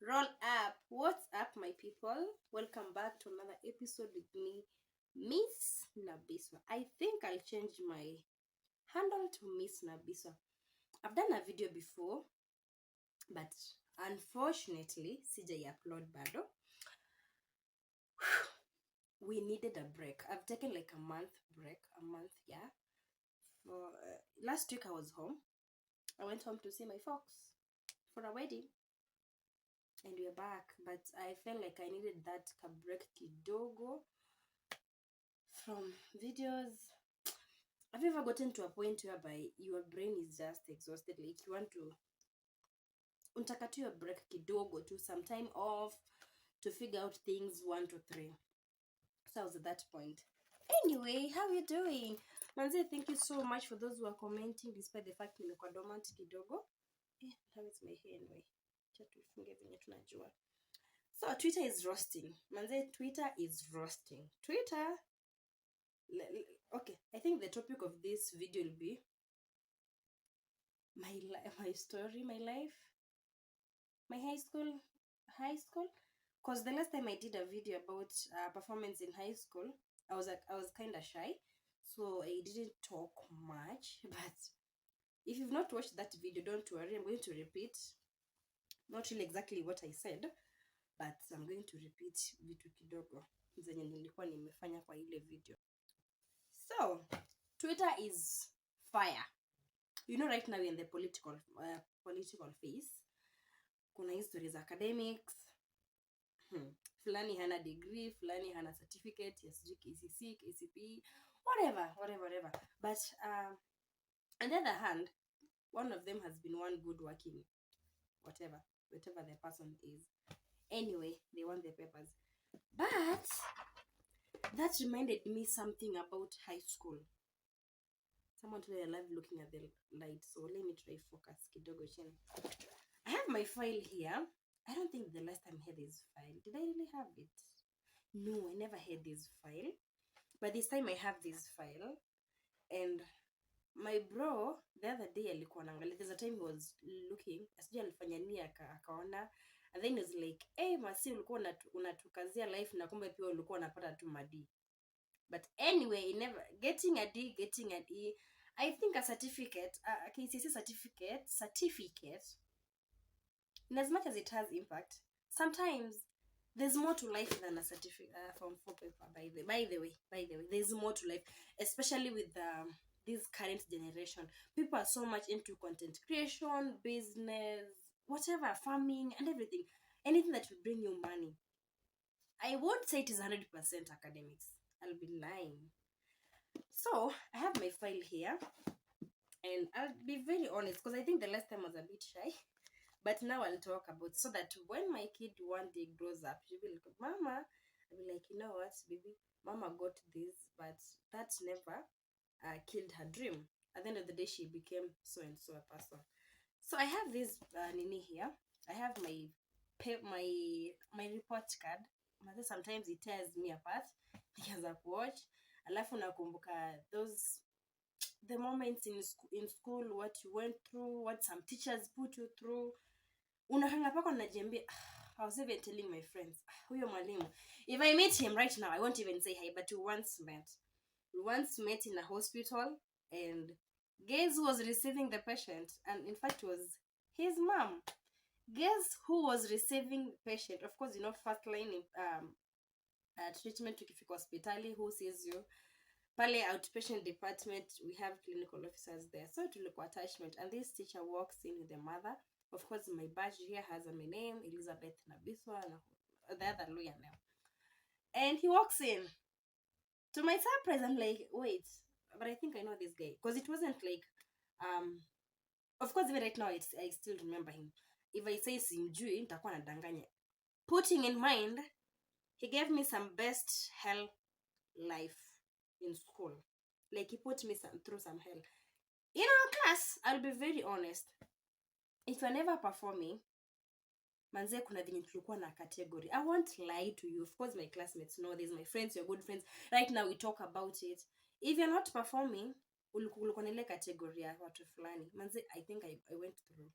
Roll up. What's up, my people? Welcome back to another episode with me, Miss Nabiswa. I think I'll change my handle to Miss Nabiswa. I've done a video before, but unfortunately, CJ upload bado. We needed a break. I've taken like a month break, yeah. For last week I was home. I went home to see my folks for a wedding. And we're back, but I felt like I needed that break kidogo from videos. Have you ever gotten to a point whereby your brain is just exhausted, like you want to untaka tu your break kidogo, to some time off to figure out things 1 to 3? So I was at that point. Anyway, how are you doing, manze? Thank you so much for those who are commenting despite the fact nimekuwa dormant kidogo. How is my hair anyway? Tufunge venye tunajua. So Twitter is roasting. Manze, Twitter is roasting. Twitter. Okay, I think the topic of this video will be my story, my life, my high school. Cause the last time I did a video about performance in high school, I was kind of shy, so I didn't talk much. But if you've not watched that video, don't worry. I'm going to repeat, not really exactly what I said, but I'm going to repeat vitu kidogo zenye nilikuwa nimefanya kwa ile video. So Twitter is fire. You know, right now we're in the political phase. Kuna histories academics. Fulani hana degree, fulani hana certificate, yes, KCC, KCP, whatever. But on the other hand, one of them has been one good working, whatever the person is. Anyway, they want the papers. But that reminded me something about high school. Someone today I love looking at the light, so let me try focus kidogo chini. I have my file here. I don't think the last time I had this file. Did I really have it? No, I never had this file. But this time I have this file. And my bro, the other day alikuwa anaangalia. There's a time he was looking. Asije alifanya nini akaona. And then he was like, "Hey, masi ulikuwa unatukazia life na kumbe pia ulikuwa unapata tu madi." But anyway, never getting a D, getting an E. I think a certificate, a KCC certificate, in as much as it has impact, sometimes there's more to life than a certificate from 4 paper. By the way, there's more to life, especially with this current generation. People are so much into content creation, business, whatever, farming, and everything. Anything that will bring you money. I won't say it is 100% academics. I'll be lying. So I have my file here, and I'll be very honest because I think the last time I was a bit shy, but now I'll talk about it so that when my kid one day grows up, she'll be like, "Mama," I'll be like, "You know what, baby, Mama got this, but that never killed her dream. At the end of the day, she became so and so a person." So I have this nini here. I have my report card. Sometimes it tears me apart because I've watched. Alafu nakumbuka the moments in school, what you went through, what some teachers put you through. Unahanga pako najiambia, I was even telling my friends, huyo mwalimu, if I meet him right now, I won't even say hi, but we once met in a hospital, and guess who was receiving the patient? And in fact, it was his mom. Guess who was receiving patient? Of course, you know, first line treatment tukifika hospitali, who sees you? Pale outpatient department, we have clinical officers there. So tulikuwa attachment, and this teacher walks in with the mother. Of course, my badge here has my name, Elizabeth Nabiswa, and the other lawyer name. And he walks in. To my surprise, I'm like, wait, but I think I know this guy. Because it wasn't like, of course, even right now, I still remember him. If I say simjui, nitakuwa nadanganya. Putting in mind, he gave me some best hell life in school. Like, he put me through some hell. In our class, I'll be very honest. If you're never performing, manze kuna venye tulikuwa na category. I won't lie to you. Of course, my classmates know this. My friends, your good friends. Right now, we talk about it. If you're not performing, ulikuwa na ile category ya watu fulani. Manze, I think I went through.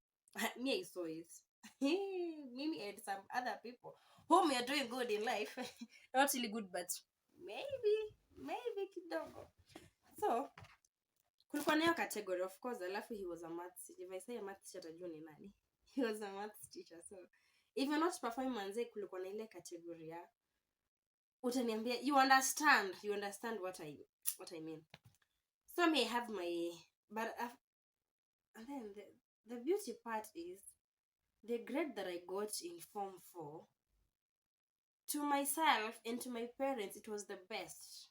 Me, I saw it. Mimi and some other people whom you're doing good in life. Not really good, but maybe kidogo. So kulikuwa na hiyo category, of course, alafu he was a maths teacher. If I say a maths teacher, atajua ni nani. He was a maths teacher. So if you're not performing manze, kulikuwa na ile category ya utaniambia, you understand what I mean. So I may have my, but and then the beauty part is the grade that I got in Form 4, to myself and to my parents, it was the best.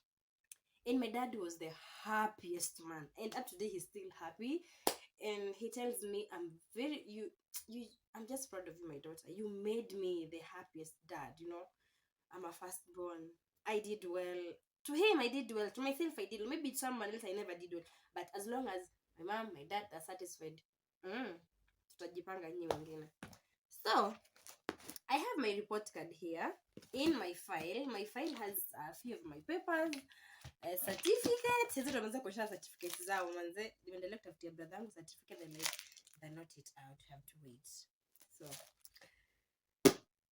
And my dad was the happiest man, and up to today he's still happy, and he tells me, I'm just proud of you, my daughter. You made me the happiest dad. I'm a firstborn. I did well. To him, I did well. To myself, I did well. Maybe someone else, I never did well. But as long as my mom, my dad are satisfied, tutajipanga nyi wengine. So I have my report card here in my file. My file has a few of my papers, certificates. Hizo tumeanza kushare certificates zao manze. Nimeendelea kutafutia brother yangu certificate, and they're not it out. Have to wait. So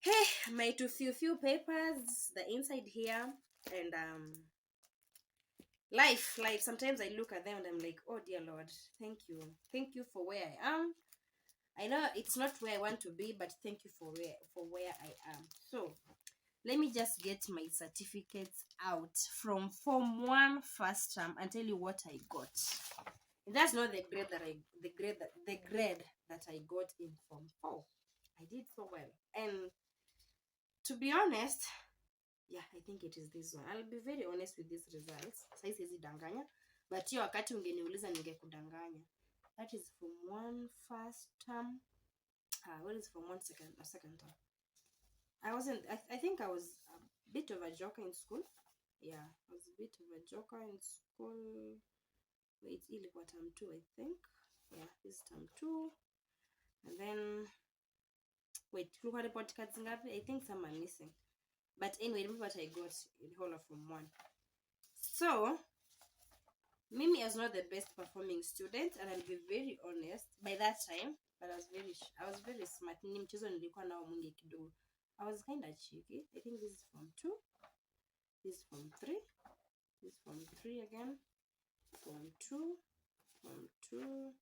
hey, my few papers, the inside here, and life. Sometimes I look at them and I'm like, oh dear Lord, thank you for where I am. I know it's not where I want to be, but thank you for where I am. So let me just get my certificates out from Form 1 first term and tell you what I got. That's not the grade that I got in Form 4. I did so well, and to be honest, yeah, I think it is this one. I'll be very honest with these results. Sasa siwezi danganya, but hiyo wakati ungeniuliza ningekudanganya. That is Form 1 first term. What is Form 1 second term? I think I was a bit of a joker in school. Yeah, I was a bit of a joker in school. Wait, ilikuwa term 2, I think. Yeah, this is term 2. And then wait, kulikuwa report cards ngapi? I think some are missing. But anyway, remember what I got in whole of Form 1. So Mimi was not the best performing student, and I'll be very honest. By that time, but I was very smart. Ni mchezo nilikuwa nao mwingi kidogo. I was kind of cheeky. I think this is Form 2. This is Form 3. This is Form 3 again. Form 2. Form 2.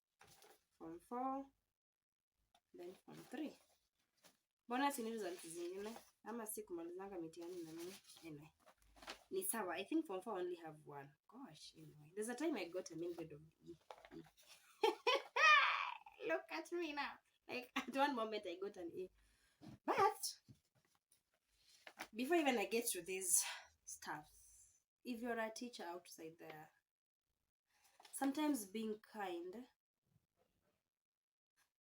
Form 4. Then Form 3. Mbona sini results zingine? Ama si kumalizanga mitihani na nini? Anyway. Ni sawa. I think Form 4 only have one. Gosh, anyway. There's a time I got a main grade of E. Look at me now. Like, at one moment I got an A. But before even I get to these stuff, if you're a teacher outside there, sometimes being kind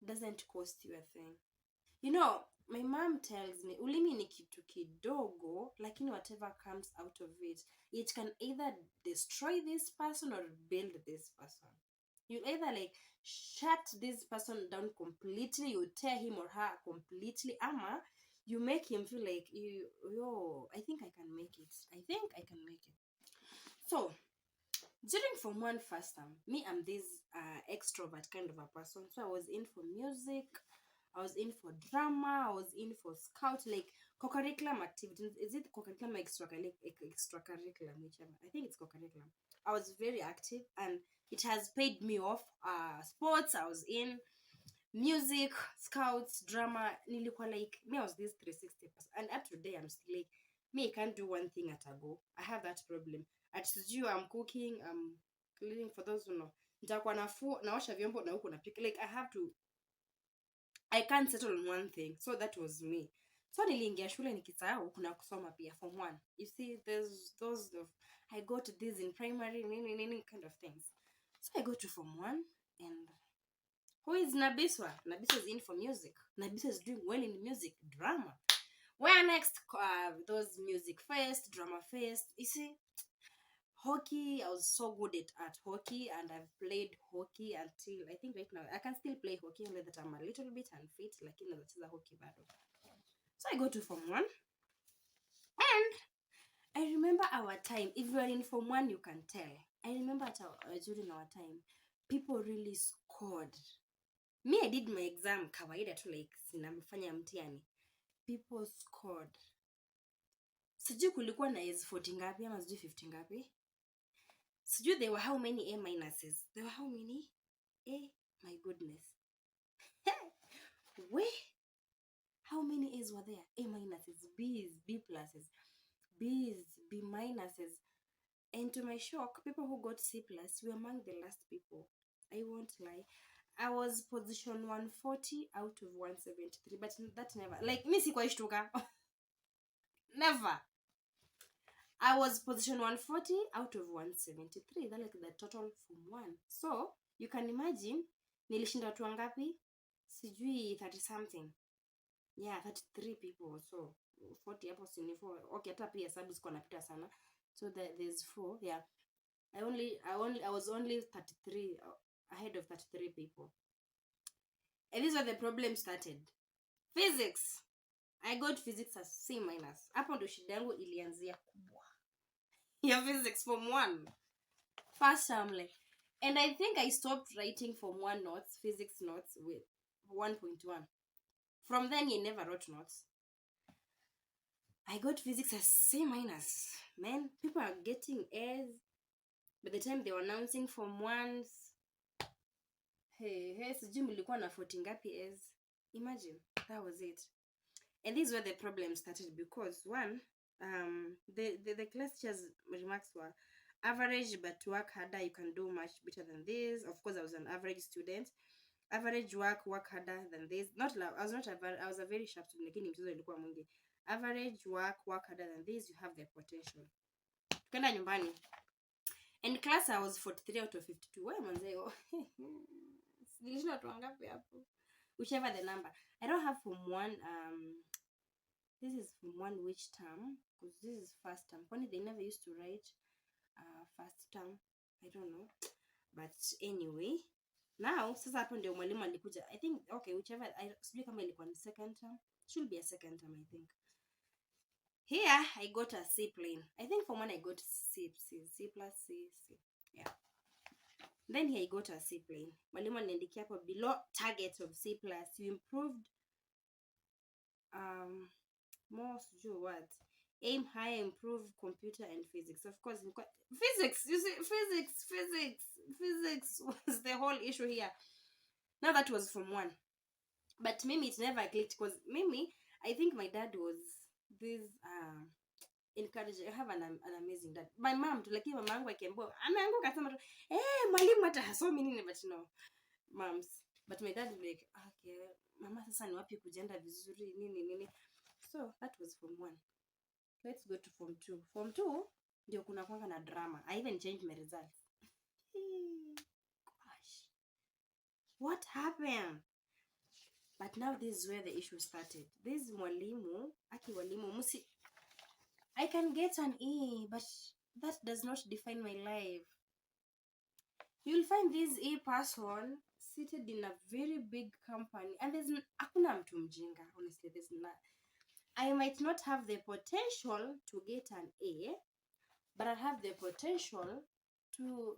doesn't cost you a thing. You know, my mom tells me, ulimi ni kitu kidogo, lakini whatever comes out of it can either destroy this person or build this person. You either like shut this person down completely, you tear him or her completely, ama you make him feel like, I think I can make it. So during Form 1 first term, me, I'm this extrovert kind of a person. So I was in for music, I was in for drama, I was in for scout, like co-curriculum activities. Is it co-curriculum or extracurriculum? Whichever. I think it's co-curriculum. I was very active, and it has paid me off. Sports, I was in music, scouts, drama. Nilikuwa like, me, I was this 360 person. And up to today, I'm still like, me, I can't do one thing at a go. I have that problem. At you, I'm cooking, I'm cleaning. For those who know, nitakuwa naosha vyombo na huko napika. Like, I can't settle on one thing. So that was me. So niliingia shule nikisahau kuna kusoma pia Form 1. You see, there's those of, I got this in primary, kind of things. So I go to Form 1, and who is Nabiswa? Nabiswa is in for music. Nabiswa is doing well in music, drama. Where next? Those music fest, drama fest. You see, hockey, I was so good at hockey, and I've played hockey until, I think right now, I can still play hockey, only that I'm a little bit unfit, like nacheza hockey bado. So I go to Form 1, and I remember our time. If you are in Form 1, you can tell. I remember during our time, people really scored. Me, I did my exam kawaida tu, like sinamfanya mtihani. People scored. Sijui kulikuwa na S 40 ngapi ama sijui 50 ngapi. Sijui there were how many A minuses. There were how many? My goodness. Where? How many A's were there? A minuses, B's, B pluses, B's, B minuses. And to my shock, people who got C plus were among the last people. I won't lie. I was position 140 out of 173, but that never, like, me sikuwa ishtuka. Never. I was position 140 out of 173. That's like the total from 1. So, you can imagine, nilishinda watu wangapi? Sijui 30 something. Yeah, 33 people. So, 40 hapo si ni 4. Okay, hata pia sababu sikuwa napita sana. So, there's 4. Yeah. I was only 33 ahead of 33 people. And this is where the problem started. Physics. I got physics as C minus. Hapo ndo shida yangu ilianzia kubwa. Ya physics form 1. First term, like. And I think I stopped writing form 1 notes, physics notes, with 1.1. From then, you never wrote notes. I got physics as C minus. Man, people are getting A's. By the time they were announcing form 1s, hey, sijui mlikuwa na 40 ngapi A's. Imagine, that was it. And this is where the problem started, because one, the class teacher's remarks were average, but work harder, you can do much better than this. Of course, I was an average student. Average work harder than this. I was a very sharp student. Lakini mchezo ilikuwa mwingi. Average work harder than this, you have the potential. Tukenda nyumbani. In class, I was 43 out of 52. Why manzeo? Nilishinda watu wangapi hapo? Whichever the number. I don't have from 1, this is from 1 which term? Because this is first term. Funny, they never used to write first term. I don't know. But anyway, now, sasa hapo ndio mwalimu alikuja. I think, okay, whichever, sijui kama ilikuwa ni second term. Should be a second term, I think. Here, I got a C plain. I think from 1 I got C plus C. Yeah. Then here I got a C plain. Mwalimu aliniandikia hapo below target of C plus. You improved most words. Aim high, improve computer and physics. Of course, physics, you see, physics was the whole issue here. Now that was from 1. But Mimi, it never clicked, because Mimi, I think my dad was this encouraging. I have an amazing dad. My mom, to like mama yangu akiambiwa, ameanguka akasema tu, mwalimu hata hasomi nini, but no. Moms. But my dad like, okay, mama sasa ni wapi kujienda vizuri nini. So that was form 1. Let's go to form 2. Form 2 ndio kuna kwanga na drama. I even changed my results. Gosh. What happened? But now this is where the issue started. This mwalimu, musi, I can get an E, but that does not define my life. You'll find this E person seated in a very big company, and there's hakuna mtu mjinga. Honestly, there's not. I might not have the potential to get an A, but I have the potential to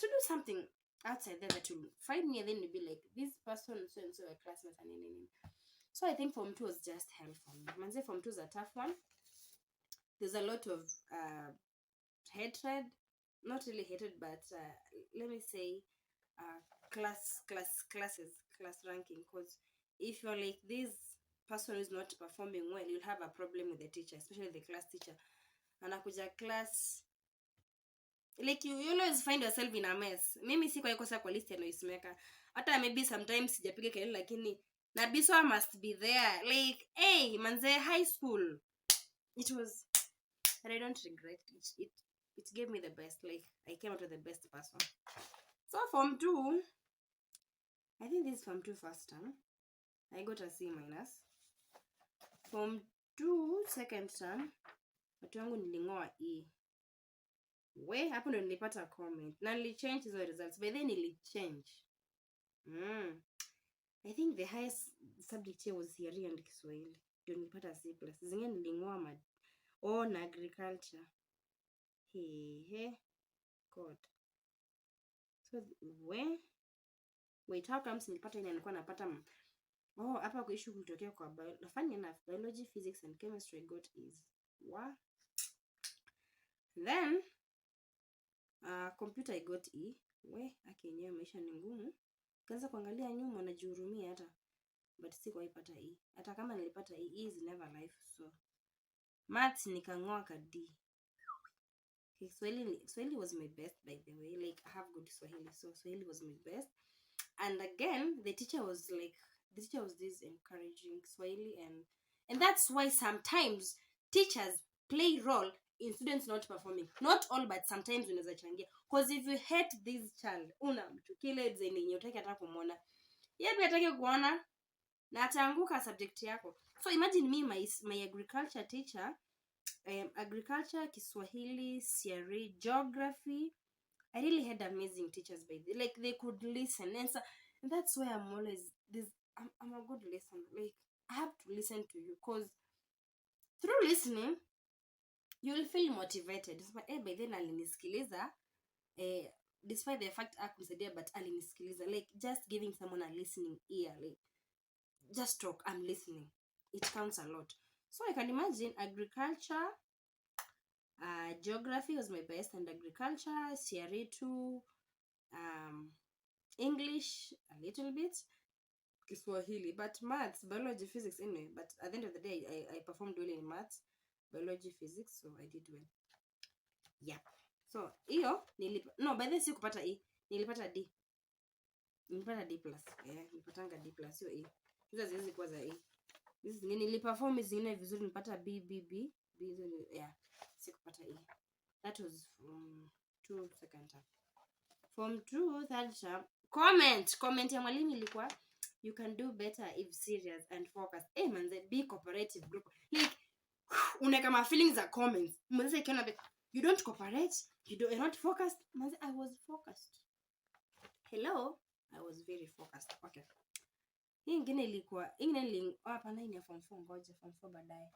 do something outside there that will find me, and then you'll be like, this person so and so a classmate and anything. So I think form 2 was just hell for me. Manze, form 2 is a tough one. There's a lot of hatred, not really hatred, but let me say class ranking. Because if you're like this person who is not performing well, you'll have a problem with the teacher, especially the class teacher. Anakuja class, like you always find yourself in a mess. Mimi siko yakosa kwa list ya noise maker. Hata maybe sometimes sijapiga kelele, lakini Nabiso must be there. Like, hey, manze, high school. It was, and I don't regret it. It gave me the best. Like, I came out with the best person. So form 2, I think this is form 2 first term. I got a C minus. Form 2 second term, watu wangu nilingoa E. Hapo ndo nilipata comment. Na nilichange hizo results. By then nilichange. I think the highest subject here was theory and Kiswahili. Ndio nilipata C plus. Zingine nilingoa na agriculture. God. So Wait, how comes nilipata ile nilikuwa napata hapa kwa issue kutokea kwa funny enough biology, physics and chemistry I got is what? Then computer I got E. Akenyewe maisha ni ngumu. Kaanza kuangalia nyuma najihurumia hata. But sikuwaipata E. Hata kama nilipata E is never life. So maths nikang'oa ka D. Swahili was my best, by the way. Like, I have good Swahili, so Swahili was my best. And again, the teacher was this encouraging Swahili, and that's why sometimes teachers play role in students not performing. Not all, but sometimes unaweza changia. Because if you hate this child, unamchukia design yenye utaki hata kumuona. Yeye pia hataki kuona na ataanguka subject yako. So imagine me, my agriculture teacher, agriculture, Kiswahili, CRE, geography. I really had amazing teachers by the like they could listen, and that's why I'm always this. I'm a good listener. Like I have to listen to you, cause through listening you'll feel motivated. By then alinisikiliza, despite the fact akumsaidia, but alinisikiliza. Like just giving someone a listening ear, like just talk, I'm listening. It counts a lot. So I can imagine agriculture, geography was my best, and agriculture, CRE 2, English a little bit, Kiswahili, but maths, biology, physics anyway. But at the end of the day, I performed well in maths, biology, physics, so I did well. Yeah. So hiyo by the way sikupata E, nilipata D. Nilipata D+. Nilipatanga D+, sio E. Hizo ziwezi kuwa za E. Hizi niliperform zingine vizuri, nilipata B. Yeah. Sikupata E. That was from 2 second term. From 2 third term. Comment ya mwalimu ilikuwa you can do better if serious and focused. Manze, be cooperative group. Like uneka my feelings are comments. Manze ikiona you don't cooperate, you're not focused. Manze, I was focused. Hello, I was very focused. Okay. Hii ingine ilikuwa hapana, hii ni form 4, ngoja form 4 baadaye.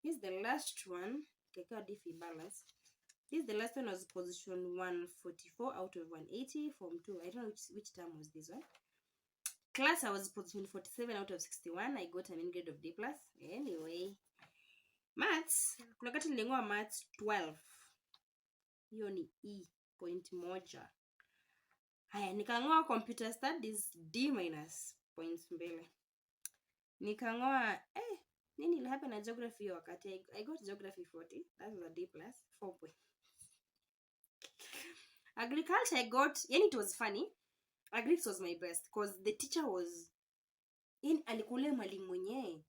This is the last one. Keka diff balance. This is the last one, was position 144 out of 180, form 2. I don't know which term was this one. Class, I was position 47 out of 61. I got a mean grade of D+. Anyway, maths, kuna kati niling'oa maths 12. Hiyo ni E point moja. Haya, nikang'oa computer studies D- points mbele. Nikang'oa nini ile hapa na geography wakati I got geography 40. That was a D+, 4 points. Agriculture I got, it was funny. Agrics was my best because the teacher was alikule mwalimu mwenyewe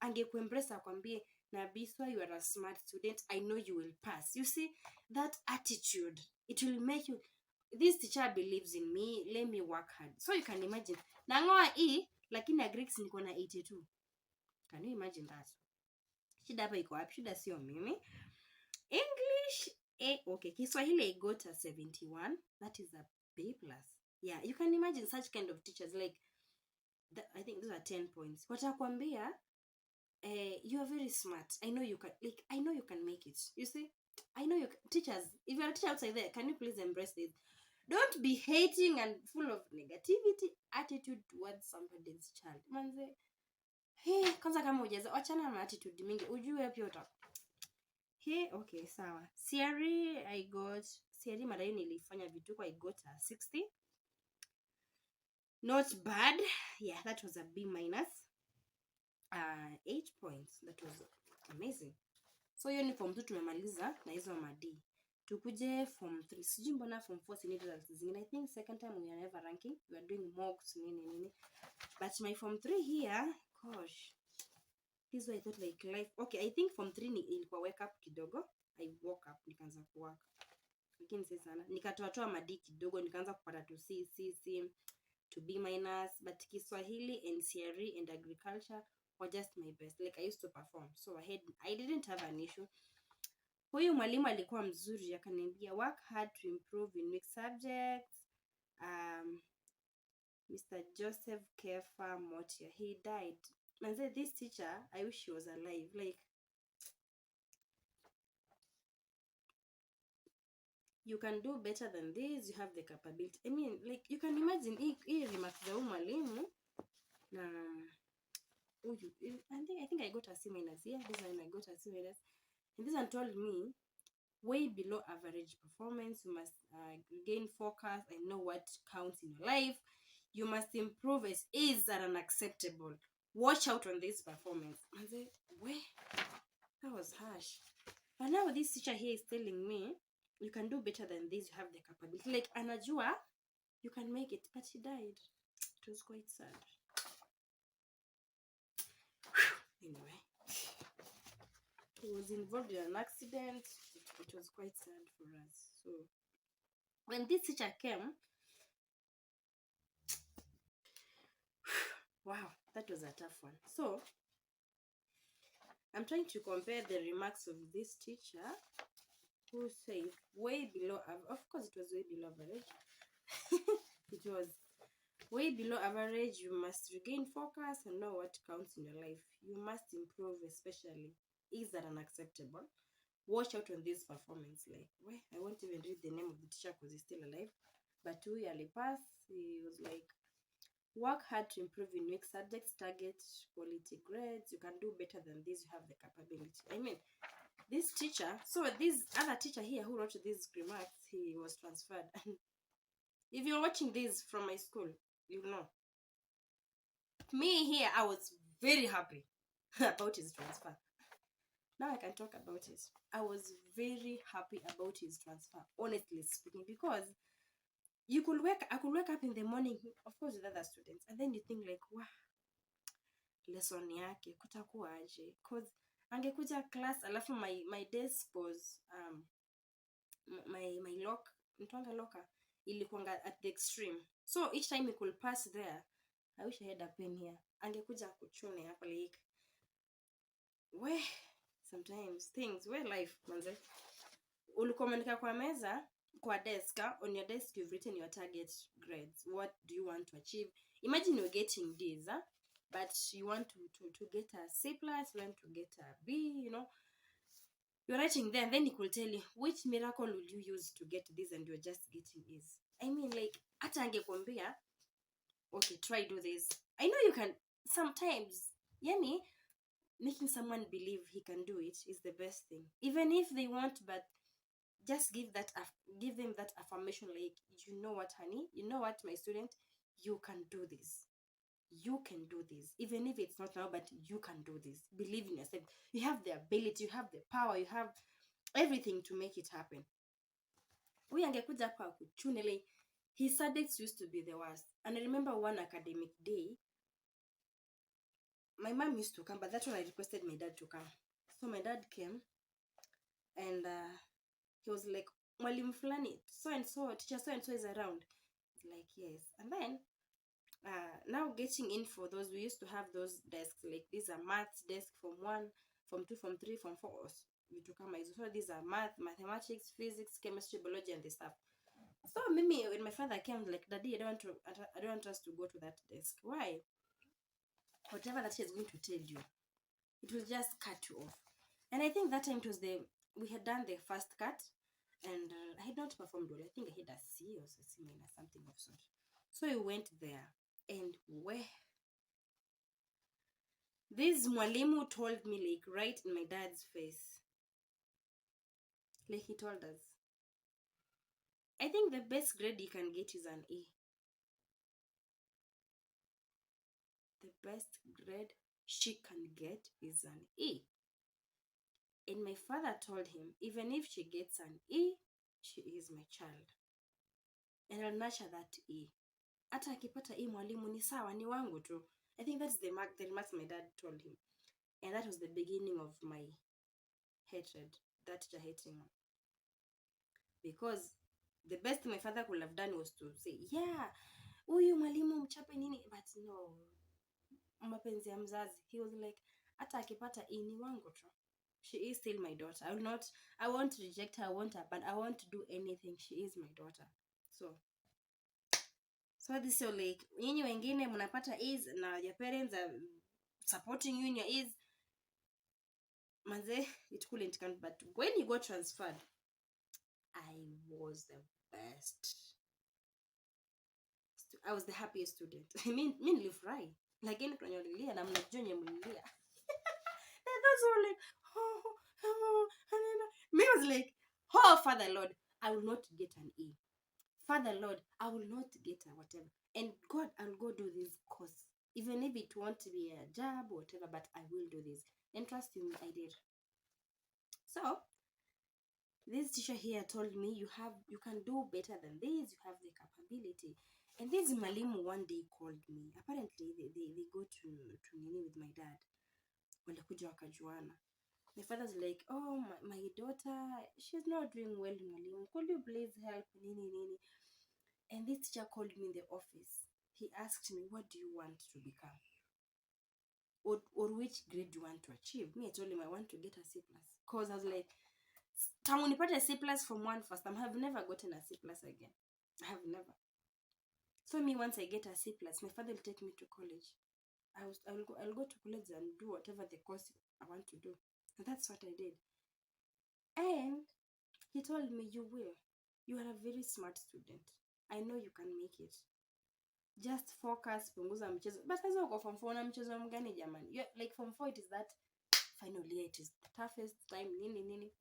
angekuembrace akwambie Nabiswa, you are a smart student, I know you will pass. You see that attitude, it will make you, this teacher believes in me, let me work hard. So you can imagine nangoa E lakini agrics niko na 82. Can you imagine that? Shida hapa iko wapi? Shida sio mimi. English okay, Kiswahili I got a 71. That is a B+. Yeah, you can imagine such kind of teachers, like I think those are 10 points. Watakwambia you are very smart, I know you can, like I know you can make it. You see, I know you can. Teachers, if you are a teacher outside there, can you please embrace this? Don't be hating and full of negativity attitude towards somebody's child. Manze, kwanza kama ujaza wachana na attitude mingi, ujue pia okay, sawa. CRE I got, CRE mara hiyo nilifanya vituko, I got a 60. Not bad. Yeah, that was a B-. 8 points. That was amazing. So hiyo ni form 2 tumemaliza na hizo madi. Tukuje form 3. Sijui mbona form 4 sini results zingine. I think second time we are never ranking. We are doing mocks nini. But my form 3 here, gosh. This is why I thought like life. Okay, I think form 3 ilikuwa wake up kidogo. I woke up nikaanza kuwork. Lakini si sana. Nikatoa madi kidogo, nikaanza kupata to C to B-. But Kiswahili and CRE and agriculture were just my best. Like I used to perform, so I didn't have an issue. Huyu mwalimu alikuwa mzuri, akaniambia work hard to improve in weak subjects. Mr. Joseph Kefa Motia, he died. Manze, this teacher, I wish he was alive. Like you can do better than this, you have the capability. I mean, like, you can imagine hii remarks za mwalimu na I think I got a C minus. Yeah, this one I got a C minus. And this one told me, way below average performance, you must gain focus and know what counts in your life. You must improve as is are unacceptable. Watch out on this performance. And say, where? That was harsh. But now this teacher here is telling me, you can do better than this, you have the capability. Like, anajua, you can make it. But she died. It was quite sad. Anyway, he was involved in an accident. It was quite sad for us. So when this teacher came, wow, that was a tough one. So I'm trying to compare the remarks of this teacher who said way below, of course it was way below average. It was way below average. You must regain focus and know what counts in your life. You must improve, especially is that unacceptable. Watch out on this performance. Like, well, I won't even read the name of the teacher because he's still alive. But 2 yearly pass, he was like, work hard to improve in weak subjects, target quality grades. You can do better than this, you have the capability. I mean, this teacher, so this other teacher here who wrote these remarks, he was transferred. If you're watching this from my school, you know. Me here, I was very happy about his transfer. Now I can talk about it. I was very happy about his transfer, honestly speaking, because I could wake up in the morning, of course, with other students, and then you think like, wow, lesson yake kutakuwa aje, cause angekuja class alafu my desk was my lock mtwanga locker ilikuanga at the extreme, so each time he could pass there. I wish I had a pen here. Angekuja kuchune hapo like, we sometimes things where life manze. Ulikomenika kwa meza kwa desk, on your desk you've written your target grades. What do you want to achieve? Imagine you're getting this, but you want to get a C plus, you want to get a B, you know. You're writing there, and then he could tell you, which miracle will you use to get this, and you're just getting this. I mean, like, hata angekwambia, okay, try do this. I know you can sometimes. Yani, making someone believe he can do it is the best thing. Even if they won't, but just give them that affirmation, like, you know what, honey, you know what, my student, you can do this. You can do this. Even if it's not now, but you can do this. Believe in yourself. You have the ability, you have the power, you have everything to make it happen. We angekuja hapa kuchune, like, his subjects used to be the worst. And I remember one academic day, my mom used to come, but that's when I requested my dad to come. So my dad came, and he was like, mwalimu fulani, so and so, teacher so and so is around. It's like, yes. And then now getting in for those, we used to have those desks, like, these are maths desk, from 1, from 2, from 3, from 4, to come. So these are mathematics, physics, chemistry, biology, and the stuff. So Mimi, when my father came, like, Daddy, I don't want us to go to that desk. Why? Whatever that she is going to tell you, it will just cut you off. And I think that time it was we had done the first cut, and I had not performed well. I think I had a C or C minus, something of sort. So I went there, and where this mwalimu told me, like, right in my dad's face, like, he told us, I think the best grade you can get is an A. The best grade she can get is an A. And my father told him, even if she gets an E, she is my child, and I'll nurture that E. Hata akipata E mwalimu ni sawa, ni wangu tu. I think that's the remarks my dad told him. And that was the beginning of my hatred, that teacher hating him. Because the best thing my father could have done was to say, yeah, huyu mwalimu mchape nini, but no, mapenzi ya mzazi. He was like, hata akipata E ni wangu tu. She is still my daughter. I won't reject her, but I won't do anything. She is my daughter. So this is like, nyinyi wengine mnapata A's na your parents are supporting you in your A's. Manze, it couldn't count. But when you got transferred, I was the best. I was the happiest student. I mean, nilifurahi. Lakini kwenye walilia na mnajua nye mlilia. And those were like, me was like, oh, Father Lord, I will not get an E. Father Lord, I will not get a whatever. And God, I'll go do this course. Even if it won't be a job or whatever, but I will do this. And trust me, I did. So, this teacher here told me you can do better than this, you have the capability. And this Malimu one day called me. Apparently, they go to Nini with my dad. Walikuja wakajuana. My father's like, oh, my daughter, she's not doing well, Malimu. Could you please help? Nini. And this teacher called me in the office. He asked me, what do you want to become? Or which grade do you want to achieve? Me, I told him I want to get a C+. Because I was like, tangu nipate a C+ from one first time, I have never gotten a C+ again. I have never. So me, once I get a C+, my father will take me to college. I'll go to college and do whatever the course I want to do. And that's what I did. And he told me, you will. You are a very smart student. I know you can make it. Just focus, punguza mchezo. But sasa uko form 4 na mchezo mgani jamani? Like form 4, it is that final year, it is the toughest time, nini.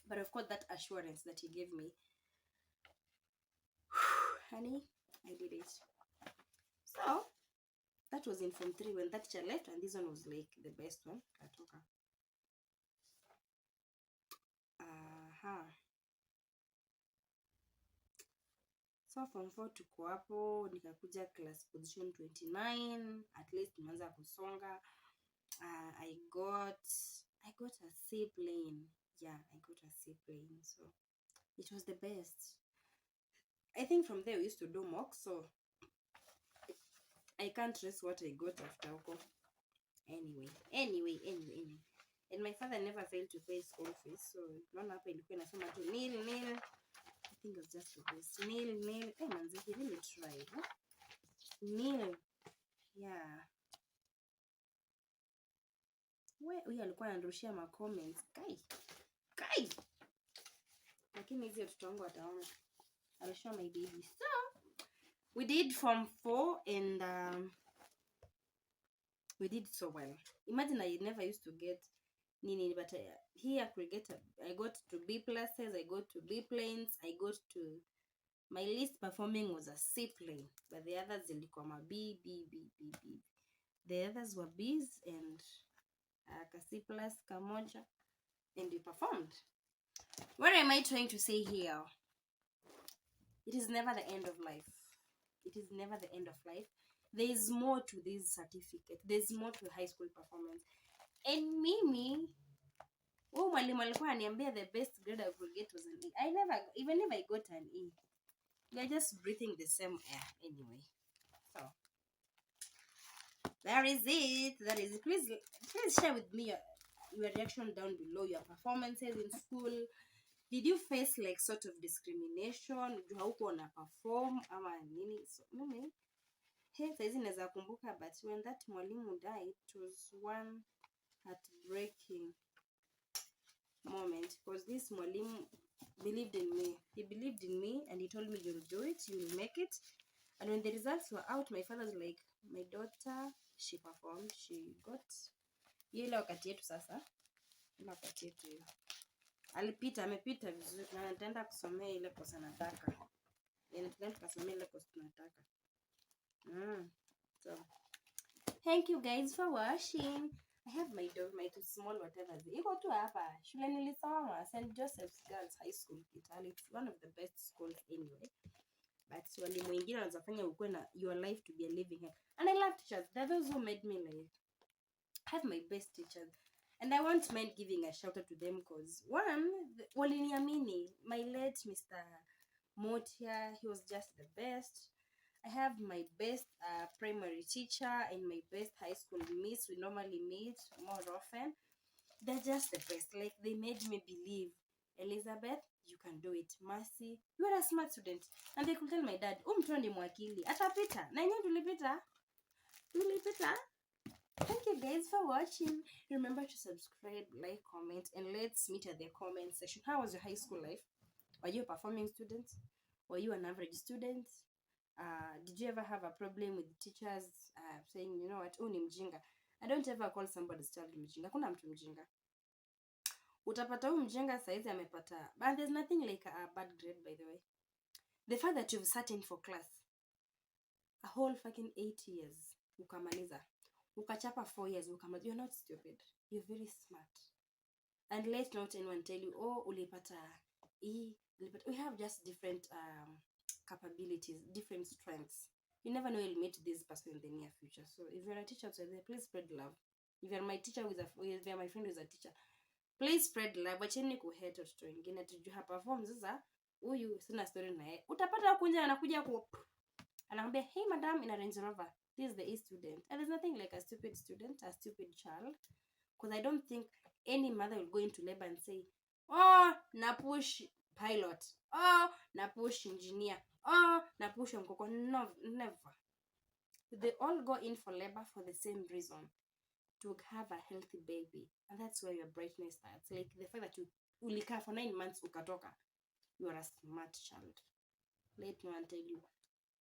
But of course, that assurance that he gave me, honey, I did it. So, that was in form 3 when that teacher left, and this one was like the best one. Katoka. So form 4 tuko hapo, nikakuja class position 29, at least nimeanza kusonga. I got a C plane. Yeah, I got a C plane. So it was the best. I think from there we used to do mock, so I can't trace what I got after Oko. Anyway. And my father never failed to pay school fees, so naona hapa ilikuwa inasema tu nil. I think it was just the best. Nil. Hey, manze, he really tried, huh? Nil. Yeah. Huyu alikuwa anarushia ma comments. Kai. Lakini hizi watoto wangu wataona. I'll show my baby. So, we did form 4 and we did so well. Imagine I never used to get nini, but here I got to B pluses, I got to B planes, I got to, my least performing was a C plane, but the others zilikuwa ma B. The others were B's and a C plus kamoja, and we performed. What am I trying to say here? It is never the end of life. It is never the end of life. There is more to this certificate. There's more to high school performance. And Mimi, mwalimu alikuwa ananiambia the best grade I could get was an E. I never, even if I got an E, we're just breathing the same air anyway. So, that is it. Please share with me your reaction down below, your performances in school. Did you face like sort of discrimination? Hauko na perform ama nini? So, mimi, saizi naweza kumbuka, but when that mwalimu died, it was one heartbreaking moment, because this mwalimu believed in me. He believed in me and he told me, you'll do it, you'll make it. And when the results were out, my father's like, my daughter, she performed, she got ile wakati yetu sasa. Ile wakati yetu hiyo. Amepita vizuri na nitaenda kusomea ile kosa nataka. Nitaenda kusomea ile kosa nataka. So, thank you guys for watching. I have my two small whatever. Iko tu hapa. Shule nilisoma St. Joseph's Girls High School Italy. It's one of the best schools anyway. But walimu wengine wanafanya ukue na your life to be a living hell. And I love teachers. They're those who made me like have my best teachers. And I won't mind giving a shout out to them because one, waliniamini, my late Mr. Motia, he was just the best. I have my best primary teacher and my best high school miss. We normally meet more often. They're just the best. Like, they made me believe, Elizabeth, you can do it. Mercy, you are a smart student. And they could tell my dad, mtoto ni mwakili. Atapita. Na yenyewe tulipita. Thank you guys for watching. Remember to subscribe, like, comment, and let's meet at the comment section. How was your high school life? Were you a performing student? Were you an average student? Did you ever have a problem with teachers saying, you know what, ni mjinga? I don't ever call somebody's child mjinga. Kuna mtu mjinga. Utapata huyu mjinga saizi amepata, but there's nothing like a bad grade, by the way. The fact that you've sat in for class a whole fucking 8 years, ukamaliza, ukachapa 4 years, ukamaliza, you're not stupid. You're very smart. And let not anyone tell you, oh, ulipata E. We have just different capabilities, different strengths. You never know you'll meet this person in the near future. So if you're a teacher outside there, please spread love. If you're my teacher if you're my friend who's a teacher, please spread love. Wacheni kuhate watoto wengine tujua perform sasa. Huyu sina story naye. Utapata kunja anakuja anaambia, hey madam, in a Range Rover, this is the A student. And there's nothing like a stupid student, a stupid child. Because I don't think any mother will go into labor and say, oh, na push pilot, oh, na push engineer, oh, na push mkoko. No, never. They all go in for labor for the same reason, to have a healthy baby. And that's where your brightness starts. Like the fact that you ulika for 9 months ukatoka, you are a smart child. Let no one tell you,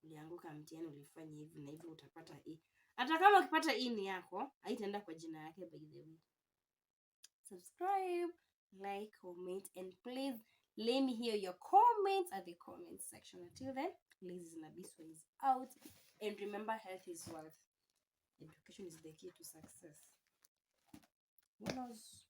ulianguka mtihani ulifanya hivi na hivi utapata E. Hata kama ukipata E ni yako, haitaenda kwa jina yake, by the way. Subscribe, like, comment, and please let me hear your comments at the comment section. Until then, Lazy Nabiswa is out. And remember, health is wealth. Education is the key to success. Who knows?